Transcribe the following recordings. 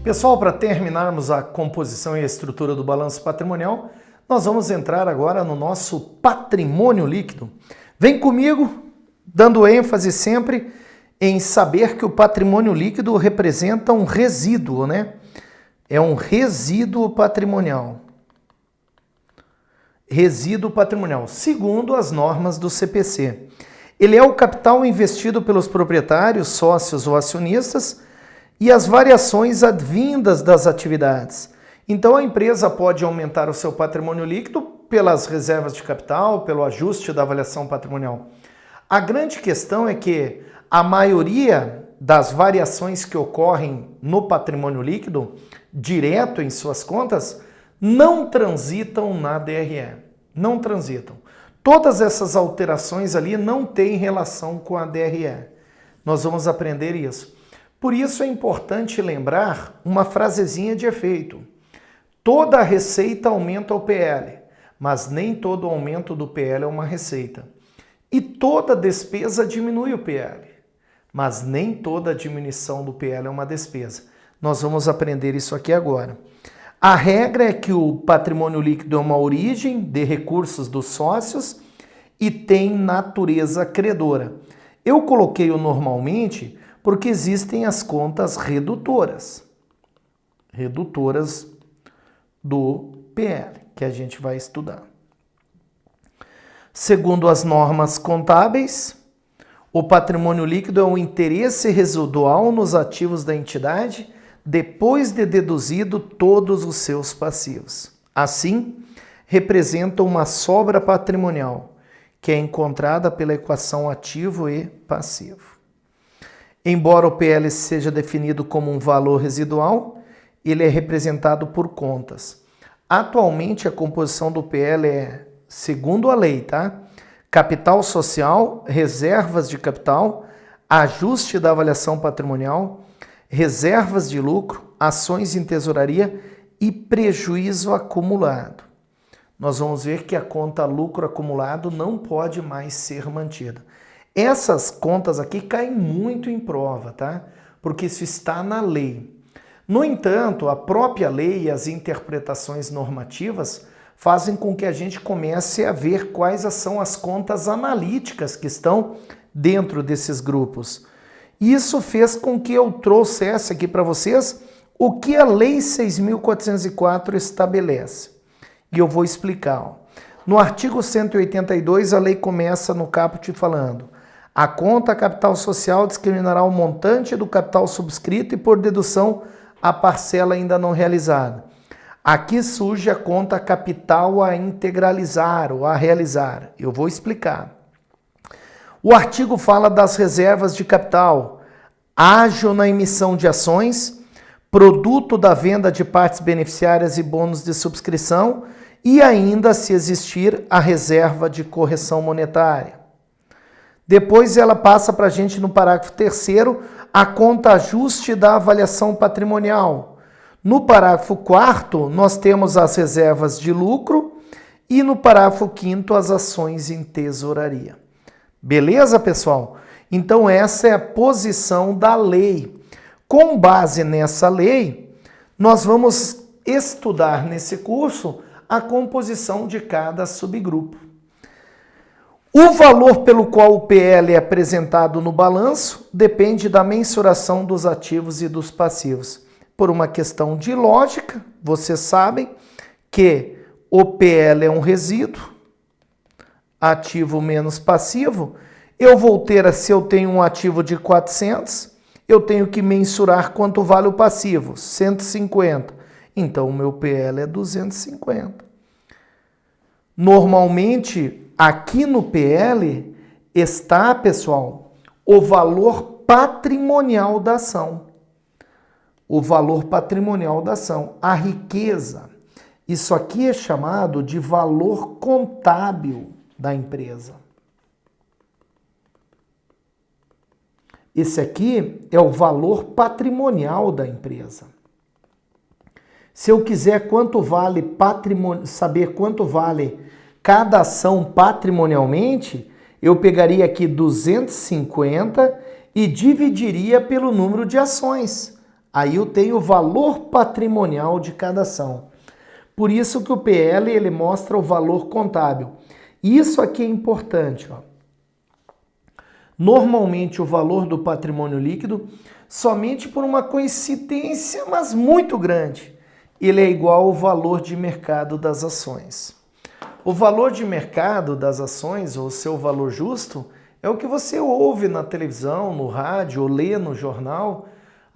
Pessoal, para terminarmos a composição e a estrutura do balanço patrimonial, nós vamos entrar agora no nosso patrimônio líquido. Vem comigo, dando ênfase sempre em saber que o patrimônio líquido representa um resíduo, né? É um resíduo patrimonial. Resíduo patrimonial, segundo as normas do CPC. Ele é o capital investido pelos proprietários, sócios ou acionistas e as variações advindas das atividades. Então a empresa pode aumentar o seu patrimônio líquido pelas reservas de capital, pelo ajuste da avaliação patrimonial. A grande questão é que a maioria das variações que ocorrem no patrimônio líquido, direto em suas contas, não transitam na DRE. Não transitam. Todas essas alterações ali não têm relação com a DRE. Nós vamos aprender isso. Por isso é importante lembrar uma frasezinha de efeito. Toda receita aumenta o PL, mas nem todo aumento do PL é uma receita. E toda despesa diminui o PL, mas nem toda diminuição do PL é uma despesa. Nós vamos aprender isso aqui agora. A regra é que o patrimônio líquido é uma origem de recursos dos sócios e tem natureza credora. Eu coloquei o normalmente porque existem as contas redutoras. Redutoras do PL, que a gente vai estudar. Segundo as normas contábeis, o patrimônio líquido é o interesse residual nos ativos da entidade depois de deduzido todos os seus passivos. Assim, representa uma sobra patrimonial, que é encontrada pela equação ativo e passivo. Embora o PL seja definido como um valor residual, ele é representado por contas. Atualmente, a composição do PL é, segundo a lei, tá? Capital social, reservas de capital, ajuste da avaliação patrimonial, reservas de lucro, ações em tesouraria e prejuízo acumulado. Nós vamos ver que a conta lucro acumulado não pode mais ser mantida. Essas contas aqui caem muito em prova, tá? Porque isso está na lei. No entanto, a própria lei e as interpretações normativas fazem com que a gente comece a ver quais são as contas analíticas que estão dentro desses grupos. Isso fez com que eu trouxesse aqui para vocês o que a Lei 6.404 estabelece. E eu vou explicar. Ó. No artigo 182, a lei começa no caput falando: a conta capital social discriminará o montante do capital subscrito e, por dedução, a parcela ainda não realizada. Aqui surge a conta capital a integralizar ou a realizar. Eu vou explicar. O artigo fala das reservas de capital, ágio na emissão de ações, produto da venda de partes beneficiárias e bônus de subscrição e ainda, se existir, a reserva de correção monetária. Depois ela passa para a gente no parágrafo 3º a conta ajuste da avaliação patrimonial. No parágrafo 4º nós temos as reservas de lucro e no parágrafo 5º as ações em tesouraria. Beleza, pessoal? Então essa é a posição da lei. Com base nessa lei, nós vamos estudar nesse curso a composição de cada subgrupo. O valor pelo qual o PL é apresentado no balanço depende da mensuração dos ativos e dos passivos. Por uma questão de lógica, vocês sabem que o PL é um resíduo, ativo menos passivo. Eu vou ter, se eu tenho um ativo de 400, eu tenho que mensurar quanto vale o passivo, 150. Então o meu PL é 250. Normalmente, aqui no PL está, pessoal, o valor patrimonial da ação. O valor patrimonial da ação, a riqueza. Isso aqui é chamado de valor contábil da empresa. Esse aqui é o valor patrimonial da empresa. Se eu quiser saber quanto vale cada ação patrimonialmente, eu pegaria aqui 250 e dividiria pelo número de ações. Aí eu tenho o valor patrimonial de cada ação. Por isso que o PL ele mostra o valor contábil. Isso aqui é importante, ó. Normalmente o valor do patrimônio líquido, somente por uma coincidência, mas muito grande, ele é igual ao valor de mercado das ações. O valor de mercado das ações, ou seu valor justo, é o que você ouve na televisão, no rádio, ou lê no jornal.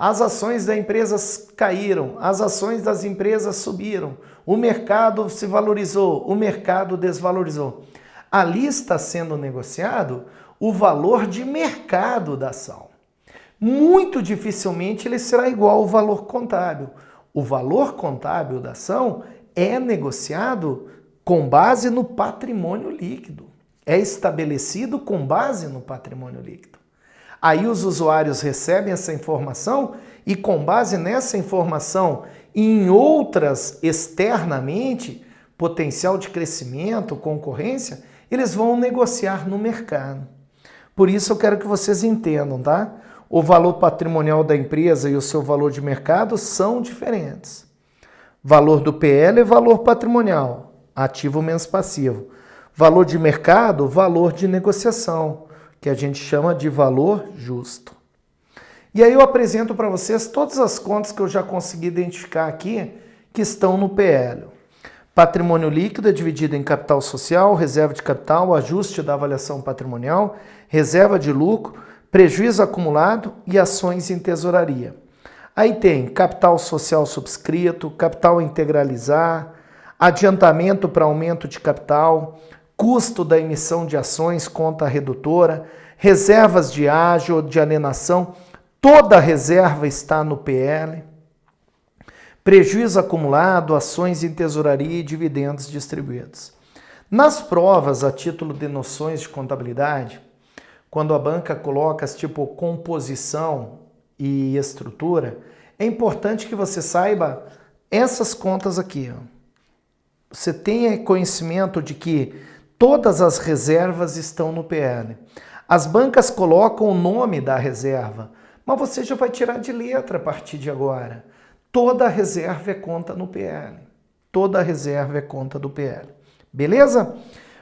As ações da empresa caíram, as ações das empresas subiram, o mercado se valorizou, o mercado desvalorizou. Ali está sendo negociado o valor de mercado da ação. Muito dificilmente ele será igual ao valor contábil. O valor contábil da ação é negociado com base no patrimônio líquido. É estabelecido com base no patrimônio líquido. Aí os usuários recebem essa informação e com base nessa informação e em outras externamente, potencial de crescimento, concorrência, eles vão negociar no mercado. Por isso eu quero que vocês entendam, tá? O valor patrimonial da empresa e o seu valor de mercado são diferentes. Valor do PL é valor patrimonial, ativo menos passivo. Valor de mercado, valor de negociação, que a gente chama de valor justo. E aí eu apresento para vocês todas as contas que eu já consegui identificar aqui que estão no PL. Patrimônio líquido é dividido em capital social, reserva de capital, ajuste da avaliação patrimonial, reserva de lucro, prejuízo acumulado e ações em tesouraria. Aí tem capital social subscrito, capital integralizar, adiantamento para aumento de capital, custo da emissão de ações, conta redutora, reservas de ágio, de alienação, toda a reserva está no PL. Prejuízo acumulado, ações em tesouraria e dividendos distribuídos. Nas provas, a título de noções de contabilidade, quando a banca coloca tipo composição e estrutura, é importante que você saiba essas contas aqui. Ó. Você tenha conhecimento de que todas as reservas estão no PL. As bancas colocam o nome da reserva, mas você já vai tirar de letra a partir de agora. Toda a reserva é conta no PL. Toda a reserva é conta do PL. Beleza?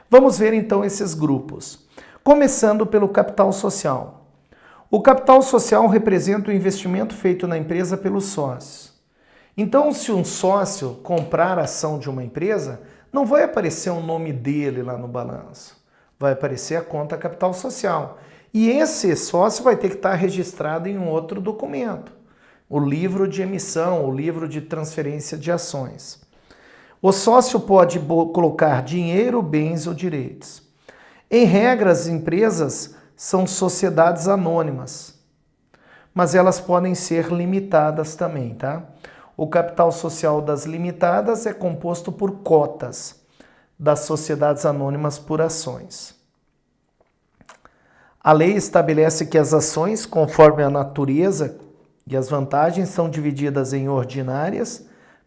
Vamos ver então esses grupos. Começando pelo capital social. O capital social representa o investimento feito na empresa pelos sócios. Então, se um sócio comprar a ação de uma empresa, não vai aparecer o nome dele lá no balanço. Vai aparecer a conta capital social. E esse sócio vai ter que estar registrado em um outro documento. O livro de emissão, o livro de transferência de ações. O sócio pode colocar dinheiro, bens ou direitos. Em regra, as empresas são sociedades anônimas, mas elas podem ser limitadas também, tá? O capital social das limitadas é composto por cotas, das sociedades anônimas por ações. A lei estabelece que as ações, conforme a natureza e as vantagens, são divididas em ordinárias,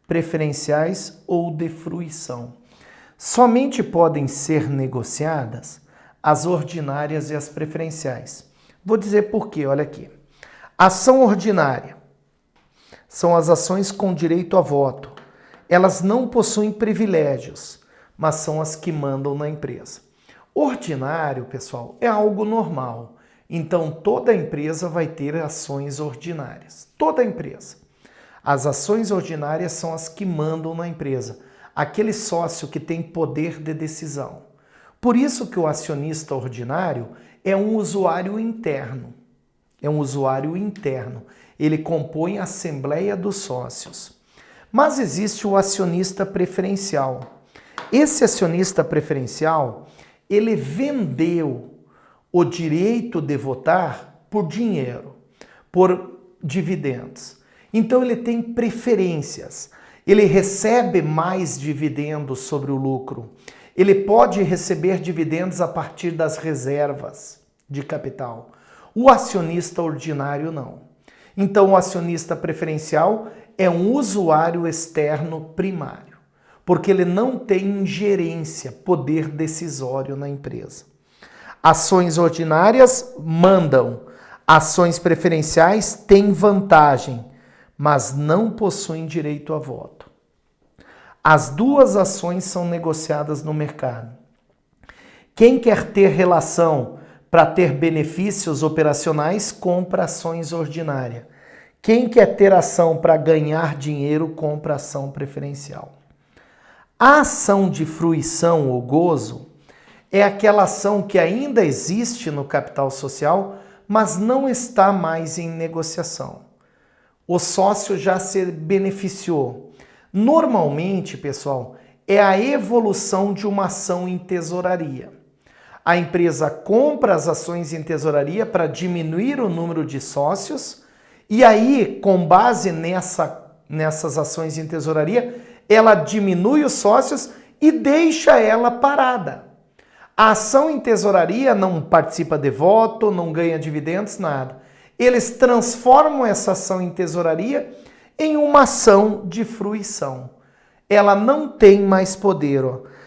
preferenciais ou de fruição. Somente podem ser negociadas as ordinárias e as preferenciais. Vou dizer por quê, olha aqui. Ação ordinária são as ações com direito a voto. Elas não possuem privilégios, mas são as que mandam na empresa. Ordinário, pessoal, é algo normal. Então, toda empresa vai ter ações ordinárias. Toda empresa. As ações ordinárias são as que mandam na empresa. Aquele sócio que tem poder de decisão. Por isso que o acionista ordinário é um usuário interno. É um usuário interno. Ele compõe a assembleia dos sócios. Mas existe o acionista preferencial. Esse acionista preferencial, ele vendeu o direito de votar por dinheiro, por dividendos. Então ele tem preferências. Ele recebe mais dividendos sobre o lucro. Ele pode receber dividendos a partir das reservas de capital. O acionista ordinário não. Então o acionista preferencial é um usuário externo primário, porque ele não tem ingerência, poder decisório na empresa. Ações ordinárias mandam, ações preferenciais têm vantagem, mas não possuem direito a voto. As duas ações são negociadas no mercado. Quem quer ter relação para ter benefícios operacionais, compra ações ordinárias. Quem quer ter ação para ganhar dinheiro, compra ação preferencial. A ação de fruição ou gozo é aquela ação que ainda existe no capital social, mas não está mais em negociação. O sócio já se beneficiou. Normalmente, pessoal, é a evolução de uma ação em tesouraria. A empresa compra as ações em tesouraria para diminuir o número de sócios e aí, com base nessas ações em tesouraria, ela diminui os sócios e deixa ela parada. A ação em tesouraria não participa de voto, não ganha dividendos, nada. Eles transformam essa ação em tesouraria em uma ação de fruição. Ela não tem mais poder.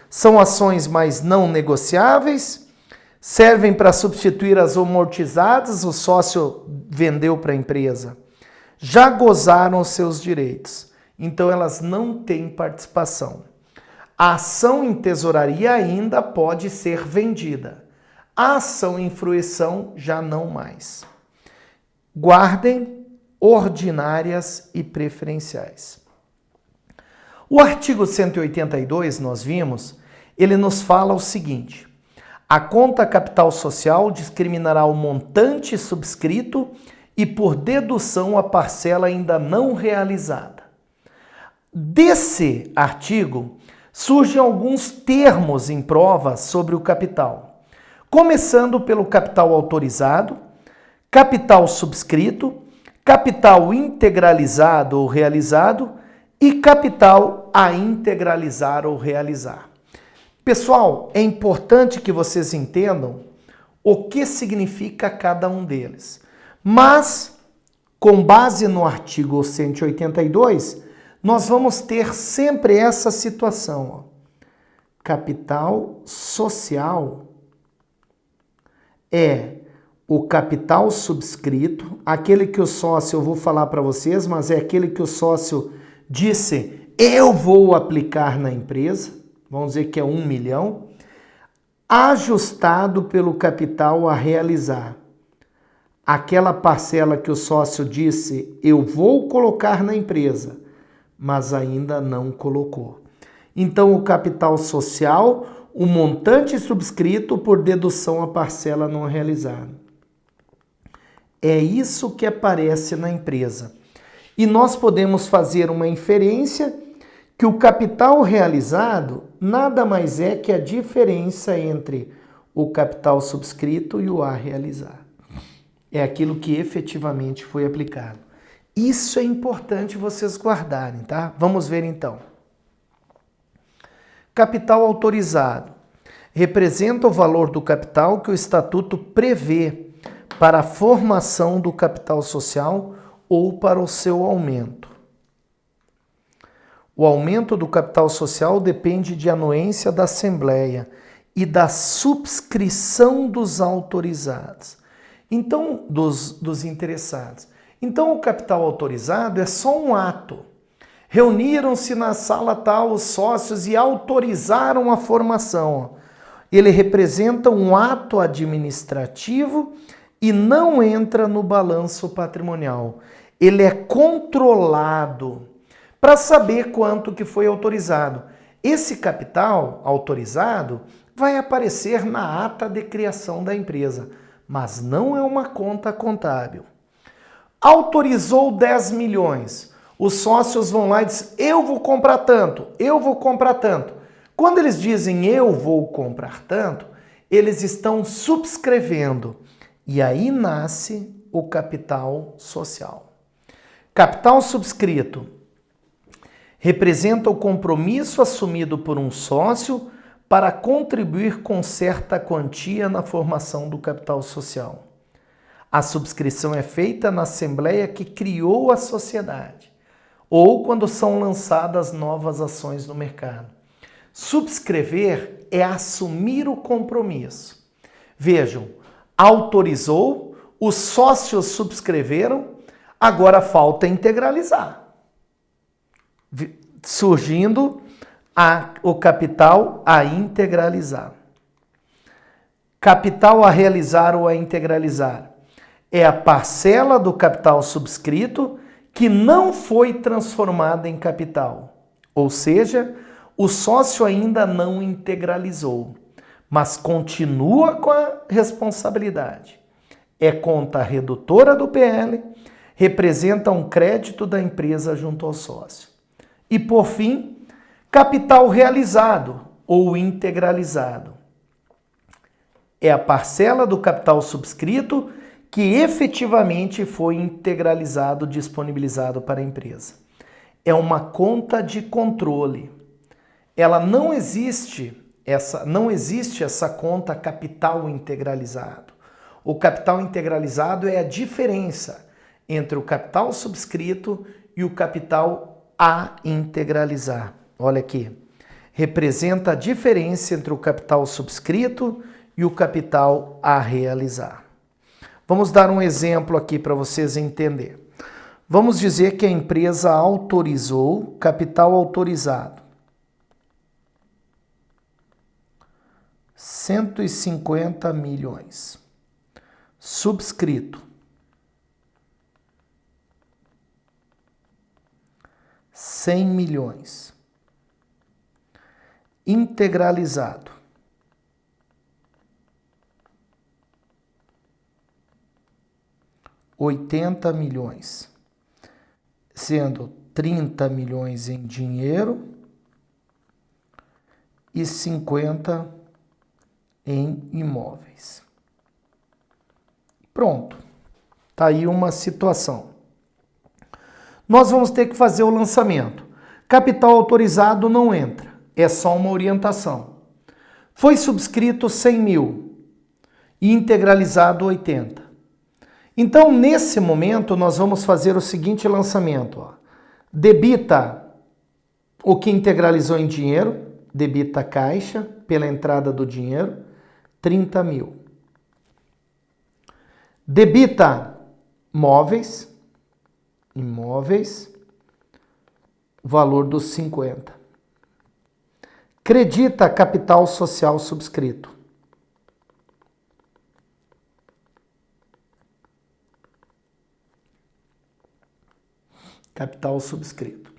São ações mais não negociáveis, servem para substituir as amortizadas, o sócio vendeu para a empresa. Já gozaram os seus direitos, então elas não têm participação. A ação em tesouraria ainda pode ser vendida. A ação em fruição já não mais. Guardem ordinárias e preferenciais. O artigo 182, nós vimos, ele nos fala o seguinte: a conta capital social discriminará o montante subscrito e, por dedução, a parcela ainda não realizada. Desse artigo, surgem alguns termos em prova sobre o capital, começando pelo capital autorizado, capital subscrito, capital integralizado ou realizado e capital a integralizar ou realizar. Pessoal, é importante que vocês entendam o que significa cada um deles. Mas, com base no artigo 182, nós vamos ter sempre essa situação. Capital social é o capital subscrito, aquele que o sócio, eu vou falar para vocês, mas é aquele que o sócio disse, eu vou aplicar na empresa, vamos dizer que é 1 milhão, ajustado pelo capital a realizar. Aquela parcela que o sócio disse, eu vou colocar na empresa, mas ainda não colocou. Então, o capital social, o montante subscrito por dedução a parcela não realizada. É isso que aparece na empresa. E nós podemos fazer uma inferência que o capital realizado nada mais é que a diferença entre o capital subscrito e o a realizar. É aquilo que efetivamente foi aplicado. Isso é importante vocês guardarem, tá? Vamos ver então. Capital autorizado representa o valor do capital que o estatuto prevê para a formação do capital social ou para o seu aumento. O aumento do capital social depende de anuência da Assembleia e da subscrição dos autorizados. Então, dos interessados. Então, o capital autorizado é só um ato. Reuniram-se na sala tal os sócios e autorizaram a formação. Ele representa um ato administrativo e não entra no balanço patrimonial. Ele é controlado para saber quanto que foi autorizado. Esse capital autorizado vai aparecer na ata de criação da empresa, mas não é uma conta contábil. Autorizou 10 milhões. Os sócios vão lá e dizem, eu vou comprar tanto, eu vou comprar tanto. Quando eles dizem eu vou comprar tanto, eles estão subscrevendo. E aí nasce o capital social. Capital subscrito representa o compromisso assumido por um sócio para contribuir com certa quantia na formação do capital social. A subscrição é feita na assembleia que criou a sociedade ou quando são lançadas novas ações no mercado. Subscrever é assumir o compromisso. Vejam, autorizou, os sócios subscreveram, Agora falta integralizar. Surgindo o capital a integralizar. Capital a realizar ou a integralizar é a parcela do capital subscrito que não foi transformada em capital. Ou seja, o sócio ainda não integralizou, mas continua com a responsabilidade. É conta redutora do PL, representa um crédito da empresa junto ao sócio. E, por fim, capital realizado ou integralizado. É a parcela do capital subscrito que efetivamente foi integralizado, disponibilizado para a empresa. É uma conta de controle. Ela não existe essa conta capital integralizado. O capital integralizado é a diferença entre o capital subscrito e o capital a integralizar. Olha aqui. Representa a diferença entre o capital subscrito e o capital a realizar. Vamos dar um exemplo aqui para vocês entenderem. Vamos dizer que a empresa autorizou capital autorizado 150 milhões. Subscrito 100 milhões. Integralizado 80 milhões, sendo 30 milhões em dinheiro e 50 em imóveis. Pronto. Tá aí uma situação. Nós vamos ter que fazer o lançamento. Capital autorizado não entra, é só uma orientação. Foi subscrito 100 mil e integralizado 80. Então, nesse momento, nós vamos fazer o seguinte lançamento. Ó. Debita o que integralizou em dinheiro, debita a caixa pela entrada do dinheiro, 30 mil. Debita imóveis, valor dos 50. Credita capital social subscrito. Capital subscrito.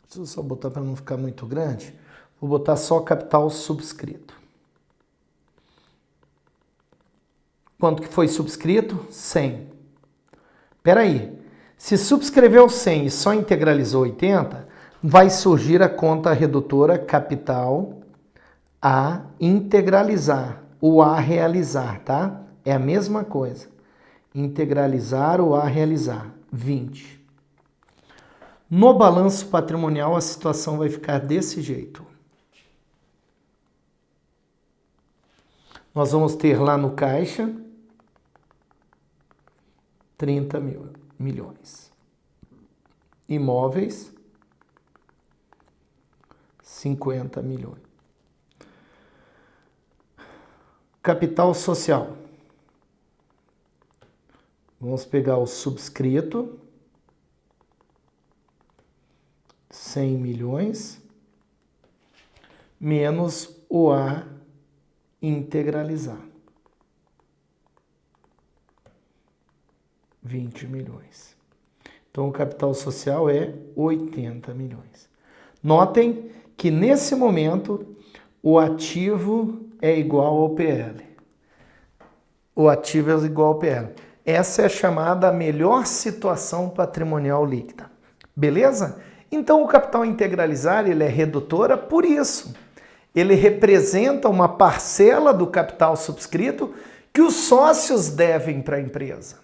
Deixa eu só botar para não ficar muito grande. Vou botar só capital subscrito. Quanto que foi subscrito? 100. Espera aí. Se subscreveu 100 e só integralizou 80, vai surgir a conta redutora capital a integralizar, ou a realizar, tá? É a mesma coisa. Integralizar ou a realizar. 20. No balanço patrimonial, a situação vai ficar desse jeito. Nós vamos ter lá no caixa 30 milhões. Imóveis, 50 milhões. Capital social. Vamos pegar o subscrito, 100 milhões, menos o a integralizar, 20 milhões. Então, o capital social é 80 milhões. Notem que, nesse momento, o ativo é igual ao PL. O ativo é igual ao PL. Essa é a chamada melhor situação patrimonial líquida. Beleza? Então, o capital integralizar, ele é redutora por isso. Ele representa uma parcela do capital subscrito que os sócios devem para a empresa.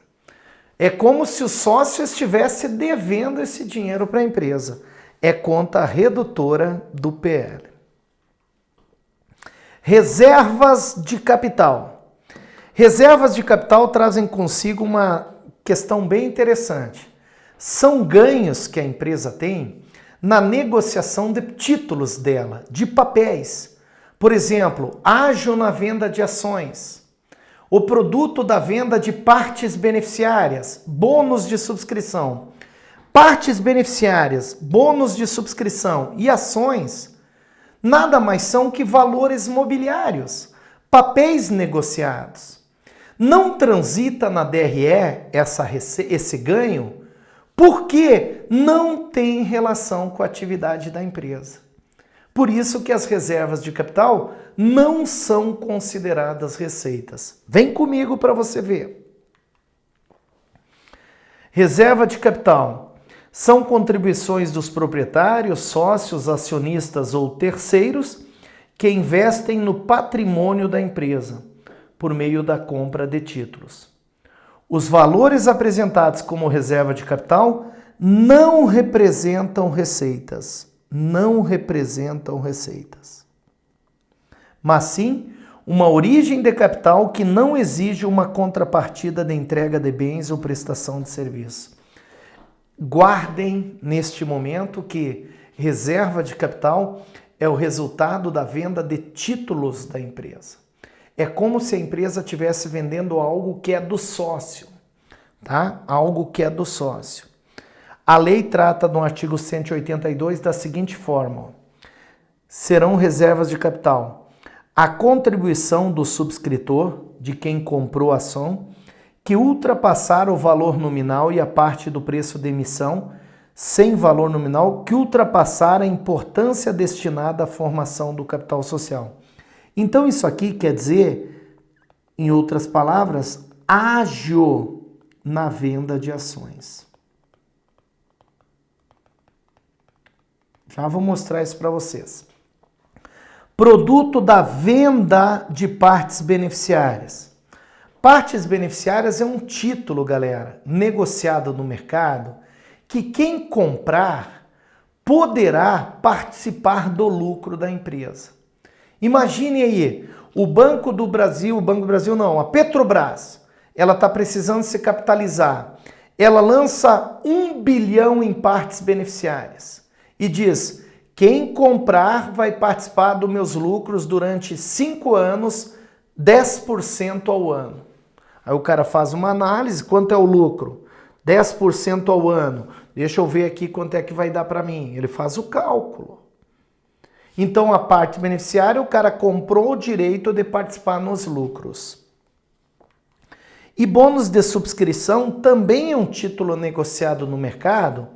É como se o sócio estivesse devendo esse dinheiro para a empresa. É conta redutora do PL. Reservas de capital. Reservas de capital trazem consigo uma questão bem interessante. São ganhos que a empresa tem na negociação de títulos dela, de papéis. Por exemplo, ágio na venda de ações. o produto da venda de partes beneficiárias, bônus de subscrição. Partes beneficiárias, bônus de subscrição e ações nada mais são que valores mobiliários, papéis negociados. Não transita na DRE esse ganho porque não tem relação com a atividade da empresa. Por isso que as reservas de capital não são consideradas receitas. Vem comigo para você ver. Reserva de capital são contribuições dos proprietários, sócios, acionistas ou terceiros que investem no patrimônio da empresa por meio da compra de títulos. Os valores apresentados como reserva de capital não representam receitas. Não representam receitas. Mas sim uma origem de capital que não exige uma contrapartida de entrega de bens ou prestação de serviço. Guardem neste momento que reserva de capital é o resultado da venda de títulos da empresa. É como se a empresa estivesse vendendo algo que é do sócio, tá? Algo que é do sócio. A lei trata no artigo 182 da seguinte forma: serão reservas de capital a contribuição do subscritor, de quem comprou a ação, que ultrapassar o valor nominal e a parte do preço de emissão, sem valor nominal, que ultrapassar a importância destinada à formação do capital social. Então isso aqui quer dizer, em outras palavras, ágio na venda de ações. Já vou mostrar isso para vocês. Produto da venda de partes beneficiárias. Partes beneficiárias é um título, galera, negociado no mercado, que quem comprar poderá participar do lucro da empresa. Imagine aí, o Banco do Brasil, a Petrobras, ela está precisando se capitalizar. Ela lança 1 bilhão em partes beneficiárias e diz: quem comprar vai participar dos meus lucros durante 5 anos, 10% ao ano. Aí o cara faz uma análise, quanto é o lucro? 10% ao ano. Deixa eu ver aqui quanto é que vai dar para mim. Ele faz o cálculo. Então a parte beneficiária, o cara comprou o direito de participar nos lucros. E bônus de subscrição também é um título negociado no mercado,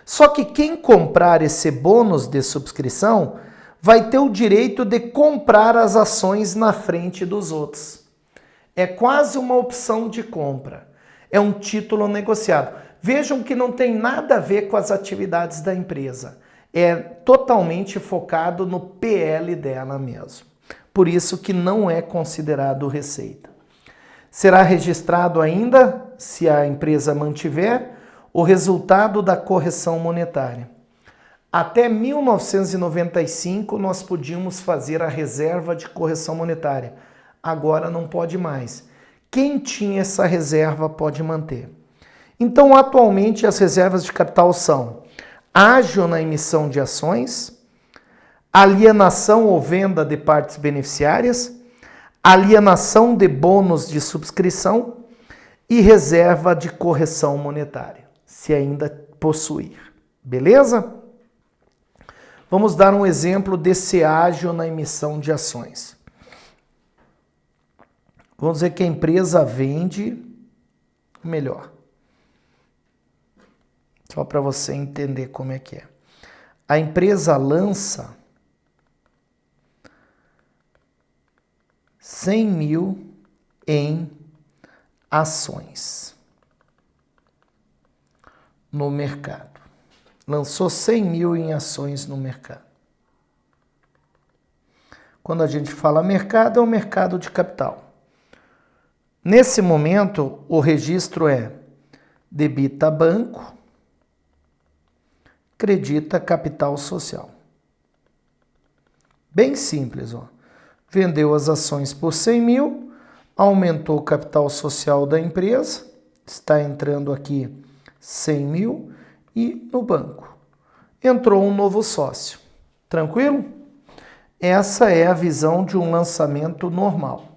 só que quem comprar esse bônus de subscrição vai ter o direito de comprar as ações na frente dos outros. É quase uma opção de compra. É um título negociado. Vejam que não tem nada a ver com as atividades da empresa. É totalmente focado no PL dela mesmo. Por isso que não é considerado receita. Será registrado ainda, se a empresa mantiver, o resultado da correção monetária. Até 1995 nós podíamos fazer a reserva de correção monetária. Agora não pode mais. Quem tinha essa reserva pode manter. Então, atualmente, as reservas de capital são ágio na emissão de ações, alienação ou venda de partes beneficiárias, alienação de bônus de subscrição e reserva de correção monetária, se ainda possuir. Beleza? Vamos dar um exemplo desse ágio na emissão de ações. Vamos dizer que a empresa vende melhor. Só para você entender como é que é. A empresa lança 100 mil em ações no mercado. Lançou 100 mil em ações no mercado. Quando a gente fala mercado, é o mercado de capital. Nesse momento, o registro é debita banco, credita capital social. Bem simples, ó. Vendeu as ações por 100 mil, aumentou o capital social da empresa, está entrando aqui 100 mil e no banco. Entrou um novo sócio. Tranquilo? Essa é a visão de um lançamento normal.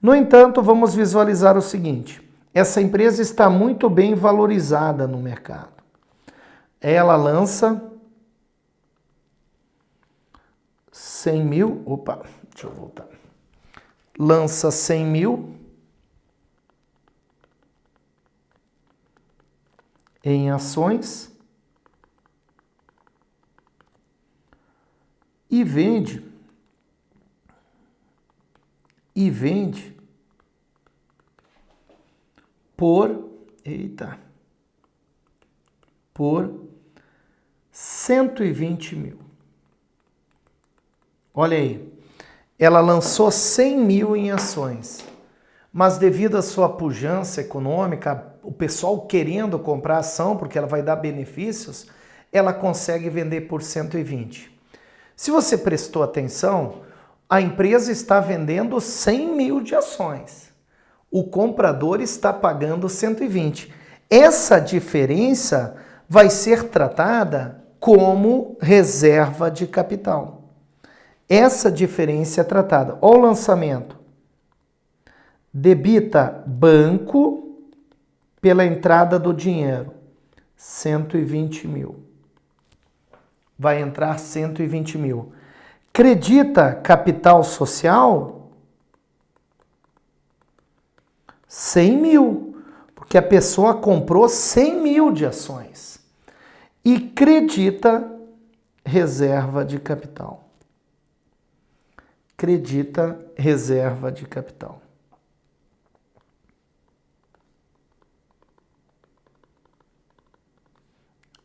No entanto, vamos visualizar o seguinte: essa empresa está muito bem valorizada no mercado. Ela lança 100 mil, deixa eu voltar. Lança 100 mil em ações e vende por 120 mil. Olha aí, ela lançou 100 mil em ações, mas devido à sua pujança econômica, o pessoal querendo comprar a ação porque ela vai dar benefícios, ela consegue vender por 120. Se você prestou atenção, a empresa está vendendo 100 mil de ações. O comprador está pagando 120. Essa diferença vai ser tratada como reserva de capital. Essa diferença é tratada. Olha o lançamento. Debita banco pela entrada do dinheiro. 120 mil. Vai entrar 120 mil. Credita capital social? 100 mil. Porque a pessoa comprou 100 mil de ações. E credita reserva de capital. Credita reserva de capital.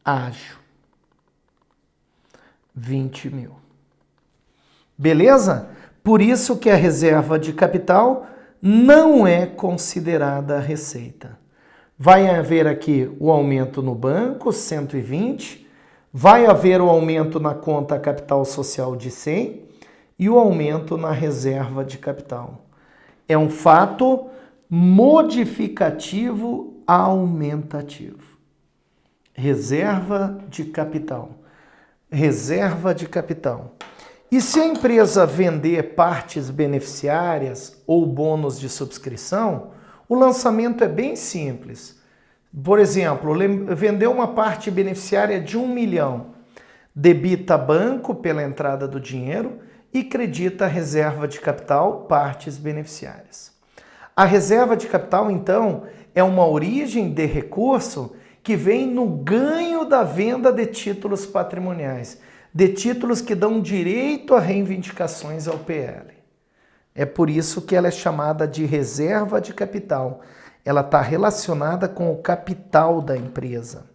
Ágil. 20 mil. Beleza? Por isso que a reserva de capital não é considerada receita. Vai haver aqui o aumento no banco, 120, vai haver o aumento na conta capital social de 100 e o aumento na reserva de capital. É um fato modificativo aumentativo. Reserva de capital. Reserva de capital. E se a empresa vender partes beneficiárias ou bônus de subscrição, o lançamento é bem simples. Por exemplo, vendeu uma parte beneficiária de 1 milhão, debita banco pela entrada do dinheiro e credita reserva de capital, partes beneficiárias. A reserva de capital, então, é uma origem de recurso que vem no ganho da venda de títulos patrimoniais, de títulos que dão direito a reivindicações ao PL. É por isso que ela é chamada de reserva de capital. Ela está relacionada com o capital da empresa.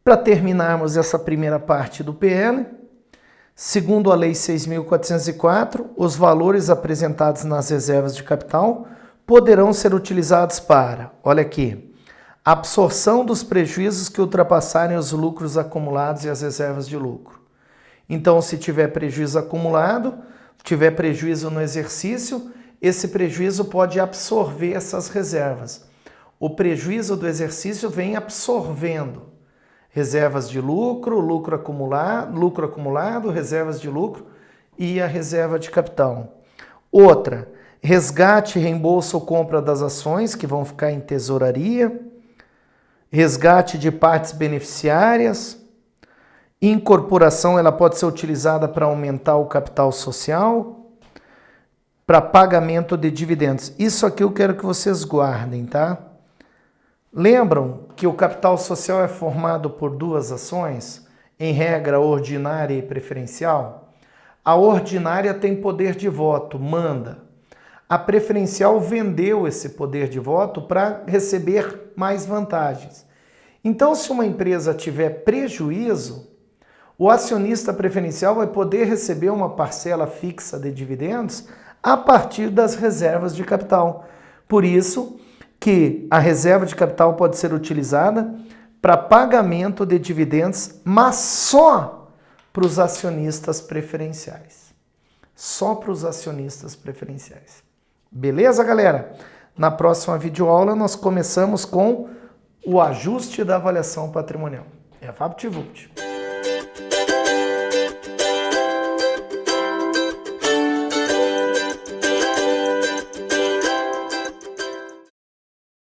Para terminarmos essa primeira parte do PL, segundo a Lei 6.404, os valores apresentados nas reservas de capital poderão ser utilizados para, olha aqui, absorção dos prejuízos que ultrapassarem os lucros acumulados e as reservas de lucro. Então, se tiver prejuízo acumulado, tiver prejuízo no exercício, esse prejuízo pode absorver essas reservas. O prejuízo do exercício vem absorvendo reservas de lucro, lucro acumulado, reservas de lucro e a reserva de capital. Outra, resgate, reembolso ou compra das ações que vão ficar em tesouraria, resgate de partes beneficiárias, incorporação, ela pode ser utilizada para aumentar o capital social, para pagamento de dividendos. Isso aqui eu quero que vocês guardem, tá? Lembram que o capital social é formado por duas ações, em regra ordinária e preferencial? A ordinária tem poder de voto, manda. A preferencial vendeu esse poder de voto para receber mais vantagens. Então, se uma empresa tiver prejuízo, o acionista preferencial vai poder receber uma parcela fixa de dividendos a partir das reservas de capital. Por isso que a reserva de capital pode ser utilizada para pagamento de dividendos, mas só para os acionistas preferenciais. Só para os acionistas preferenciais. Beleza, galera? Na próxima videoaula nós começamos com o ajuste da avaliação patrimonial. É a VaptVupt.